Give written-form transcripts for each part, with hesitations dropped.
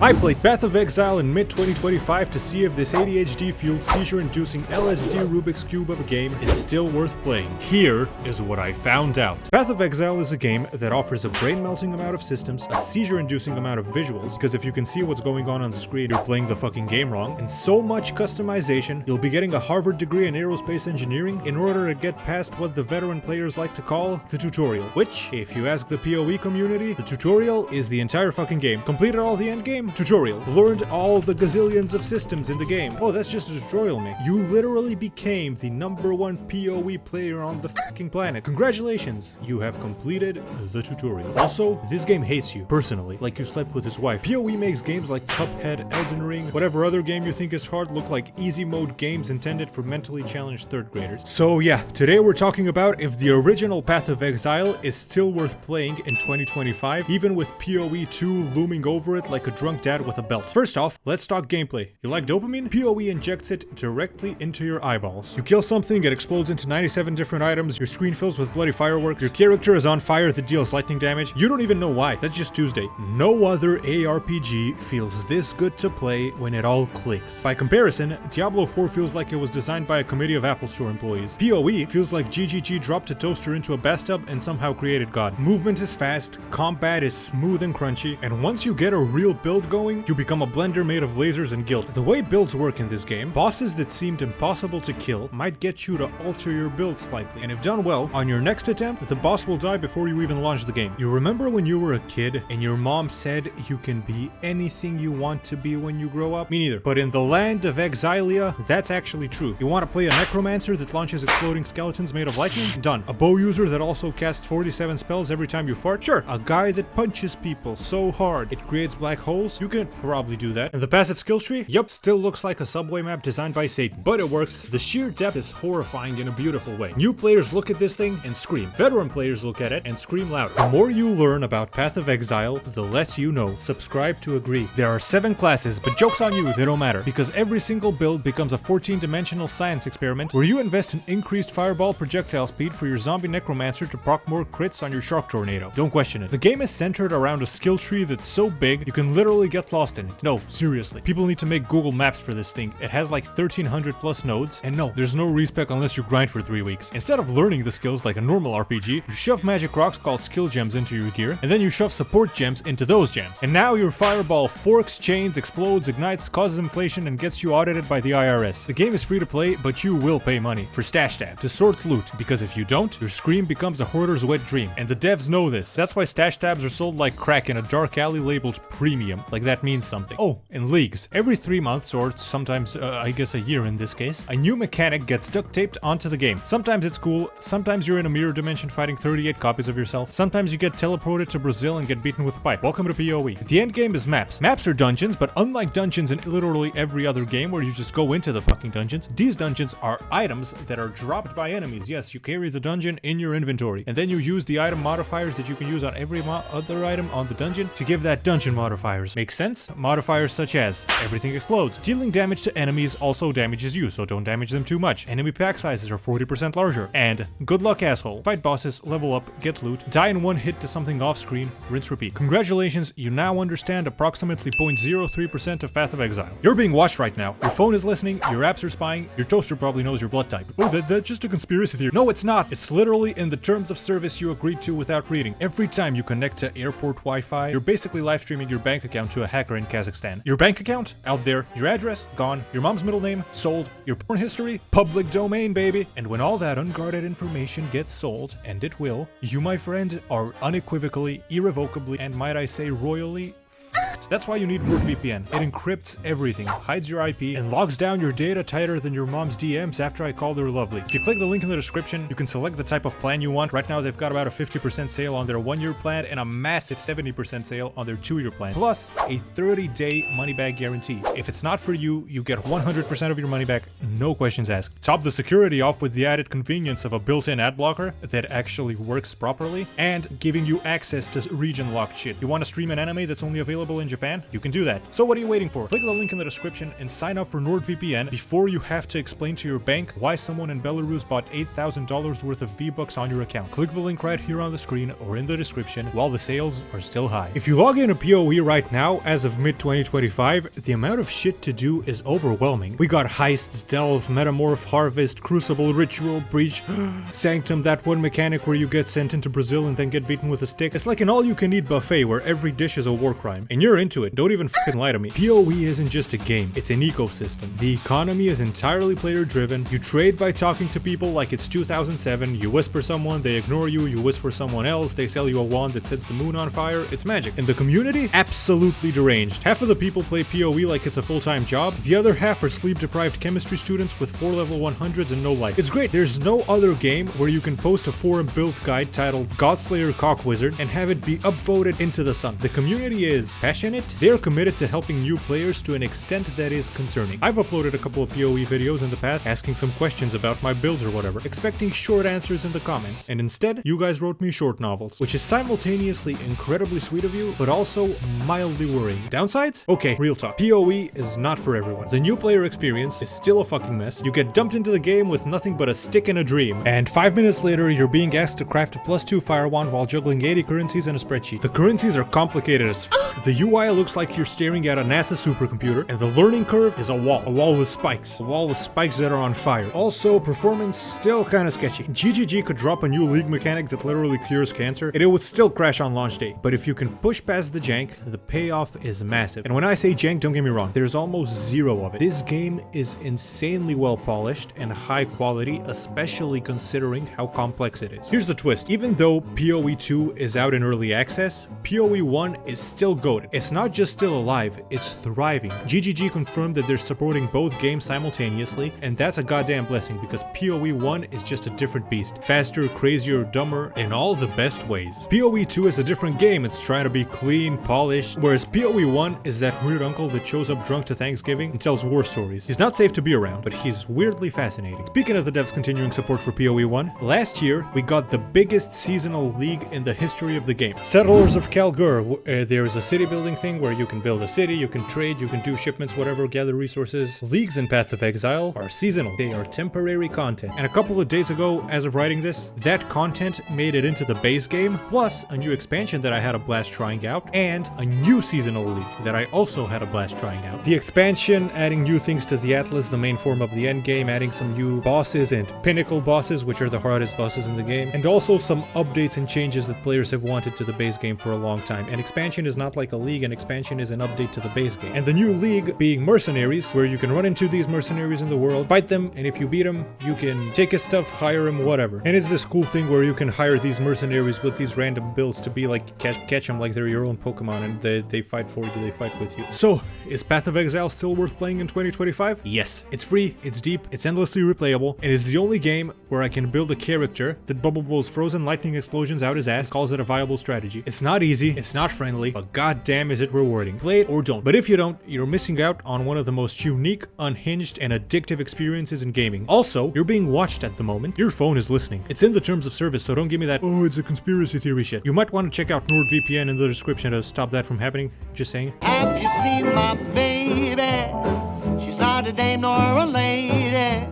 I played Path of Exile in mid-2025 to see if this ADHD-fueled, seizure-inducing LSD Rubik's Cube of a game is still worth playing. Here is what I found out. Path of Exile is a game that offers a brain-melting amount of systems, a seizure-inducing amount of visuals, because if you can see what's going on the screen, you're playing the fucking game wrong, and so much customization, you'll be getting a Harvard degree in aerospace engineering in order to get past what the veteran players like to call the tutorial. Which, if you ask the PoE community, the tutorial is the entire fucking game. Completed all the endgame? Tutorial. Learned all the gazillions of systems in the game. Oh, that's just a tutorial, mate. You literally became the #1 PoE player on the fucking planet. Congratulations, you have completed the tutorial. Also, this game hates you, personally, like you slept with his wife. PoE makes games like Cuphead, Elden Ring, whatever other game you think is hard look like easy mode games intended for mentally challenged third graders. So yeah, today we're talking about if the original Path of Exile is still worth playing in 2025, even with PoE 2 looming over it like a drunk dad with a belt. First off, let's talk gameplay. You like dopamine? PoE injects it directly into your eyeballs. You kill something, it explodes into 97 different items, your screen fills with bloody fireworks, your character is on fire that deals lightning damage. You don't even know why. That's just Tuesday. No other ARPG feels this good to play when it all clicks. By comparison, Diablo 4 feels like it was designed by a committee of Apple Store employees. PoE feels like GGG dropped a toaster into a bathtub and somehow created God. Movement is fast, combat is smooth and crunchy, and once you get a real build going, you become a blender made of lasers and guilt. The way builds work in this game, bosses that seemed impossible to kill might get you to alter your build slightly, and if done well, on your next attempt, the boss will die before you even launch the game. You remember when you were a kid and your mom said you can be anything you want to be when you grow up? Me neither. But in the land of Exilia, that's actually true. You want to play a necromancer that launches exploding skeletons made of lightning? Done. A bow user that also casts 47 spells every time you fart? Sure. A guy that punches people so hard it creates black holes? You can probably do that. And the passive skill tree? Yup, still looks like a subway map designed by Satan. But it works. The sheer depth is horrifying in a beautiful way. New players look at this thing and scream. Veteran players look at it and scream louder. The more you learn about Path of Exile, the less you know. Subscribe to agree. There are 7 classes, but joke's on you, they don't matter. Because every single build becomes a 14-dimensional science experiment where you invest in increased fireball projectile speed for your zombie necromancer to proc more crits on your shark tornado. Don't question it. The game is centered around a skill tree that's so big you can literally get lost in it. No, seriously. People need to make Google Maps for this thing. It has like 1300 plus nodes, and no, there's no respec unless you grind for 3 weeks. Instead of learning the skills like a normal RPG, you shove magic rocks called skill gems into your gear, and then you shove support gems into those gems. And now your fireball forks, chains, explodes, ignites, causes inflation, and gets you audited by the IRS. The game is free to play, but you will pay money for stash tab to sort loot, because if you don't, your scream becomes a hoarder's wet dream. And the devs know this. That's why stash tabs are sold like crack in a dark alley labeled premium, like that means something. Oh, and leagues. Every 3 months, or sometimes, I guess a year in this case, a new mechanic gets duct taped onto the game. Sometimes it's cool, sometimes you're in a mirror dimension fighting 38 copies of yourself, sometimes you get teleported to Brazil and get beaten with a pipe. Welcome to PoE. The end game is maps. Maps are dungeons, but unlike dungeons in literally every other game where you just go into the fucking dungeons, these dungeons are items that are dropped by enemies. Yes, you carry the dungeon in your inventory, and then you use the item modifiers that you can use on every other item on the dungeon to give that dungeon modifiers. Make sense? Modifiers such as everything explodes. Dealing damage to enemies also damages you, so don't damage them too much. Enemy pack sizes are 40% larger. And good luck, asshole. Fight bosses, level up, get loot, die in one hit to something off screen, rinse repeat. Congratulations, you now understand approximately 0.03% of Path of Exile. You're being watched right now. Your phone is listening, your apps are spying, your toaster probably knows your blood type. Oh, that's just a conspiracy theory. No, it's not. It's literally in the terms of service you agreed to without reading. Every time you connect to airport Wi-Fi, you're basically live streaming your bank account to a hacker in Kazakhstan. Your bank account? Out there. Your address? Gone. Your mom's middle name? Sold. Your porn history? Public domain, baby. And when all that unguarded information gets sold, and it will, you, my friend, are unequivocally, irrevocably, and might I say royally fucked. That's why you need NordVPN. It encrypts everything, hides your IP, and logs down your data tighter than your mom's DMs after I called her lovely. If you click the link in the description, you can select the type of plan you want. Right now they've got about a 50% sale on their 1-year plan and a massive 70% sale on their 2-year plan. Plus a 30-day money-back guarantee. If it's not for you, you get 100% of your money back, no questions asked. Top the security off with the added convenience of a built-in ad blocker that actually works properly, and giving you access to region locked shit. You want to stream an anime that's only available in Japan? Japan, you can do that. So what are you waiting for? Click the link in the description and sign up for NordVPN before you have to explain to your bank why someone in Belarus bought $8,000 worth of V-Bucks on your account. Click the link right here on the screen or in the description while the sales are still high. If you log into PoE right now, as of mid-2025, the amount of shit to do is overwhelming. We got heists, delve, metamorph, harvest, crucible, ritual, breach, sanctum, that one mechanic where you get sent into Brazil and then get beaten with a stick. It's like an all-you-can-eat buffet where every dish is a war crime. And you're into it. Don't even fucking lie to me. PoE isn't just a game, it's an ecosystem. The economy is entirely player-driven. You trade by talking to people like it's 2007. You whisper someone, they ignore you. You whisper someone else, they sell you a wand that sets the moon on fire. It's magic. And the community? Absolutely deranged. Half of the people play PoE like it's a full-time job. The other half are sleep-deprived chemistry students with 4 level 100s and no life. It's great. There's no other game where you can post a forum build guide titled Godslayer Cockwizard and have it be upvoted into the sun. The community is passionate. They're committed to helping new players to an extent that is concerning. I've uploaded a couple of PoE videos in the past asking some questions about my builds or whatever, expecting short answers in the comments, and instead you guys wrote me short novels, which is simultaneously incredibly sweet of you, but also mildly worrying. Downsides? Okay, real talk. PoE is not for everyone. The new player experience is still a fucking mess. You get dumped into the game with nothing but a stick and a dream, and 5 minutes later you're being asked to craft a +2 fire wand while juggling 80 currencies in a spreadsheet. The currencies are complicated as f. The UI looks like you're staring at a NASA supercomputer, and the learning curve is a wall with spikes. A wall with spikes that are on fire. Also, performance still kinda sketchy. GGG could drop a new league mechanic that literally cures cancer, and it would still crash on launch day. But if you can push past the jank, the payoff is massive. And when I say jank, don't get me wrong, there's almost zero of it. This game is insanely well polished and high quality, especially considering how complex it is. Here's the twist. Even though PoE 2 is out in early access, PoE 1 is still goated. It's not just still alive, it's thriving. GGG confirmed that they're supporting both games simultaneously, and that's a goddamn blessing because PoE 1 is just a different beast. Faster, crazier, dumber, in all the best ways. PoE 2 is a different game. It's trying to be clean, polished, whereas PoE 1 is that weird uncle that shows up drunk to Thanksgiving and tells war stories. He's not safe to be around, but he's weirdly fascinating. Speaking of the devs continuing support for PoE 1, last year we got the biggest seasonal league in the history of the game. Settlers of Kalgur. There's a city building thing where you can build a city, you can trade, you can do shipments, whatever, gather resources. Leagues in Path of Exile are seasonal. They are temporary content. And a couple of days ago, as of writing this, that content made it into the base game, plus a new expansion that I had a blast trying out, and a new seasonal league that I also had a blast trying out. The expansion adding new things to the Atlas, the main form of the endgame, adding some new bosses and pinnacle bosses, which are the hardest bosses in the game, and also some updates and changes that players have wanted to the base game for a long time. An expansion is not like a league, an expansion is an update to the base game. And the new league being mercenaries, where you can run into these mercenaries in the world, fight them, and if you beat them, you can take his stuff, hire him, whatever. And it's this cool thing where you can hire these mercenaries with these random builds to be like, catch them like they're your own Pokemon, and they fight for you, they fight with you. So, is Path of Exile still worth playing in 2025? Yes. It's free, it's deep, it's endlessly replayable, and it's the only game where I can build a character that bubble blows frozen lightning explosions out his ass, calls it a viable strategy. It's not easy, it's not friendly, but goddamn is it rewarding. Play it or don't. But if you don't, you're missing out on one of the most unique, unhinged, and addictive experiences in gaming. Also, you're being watched at the moment. Your phone is listening. It's in the terms of service, so don't give me that, oh, it's a conspiracy theory shit. You might want to check out NordVPN in the description to stop that from happening. Just saying. Have you seen my baby? She's not a dame nor a lady.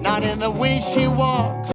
Not in the way she walks.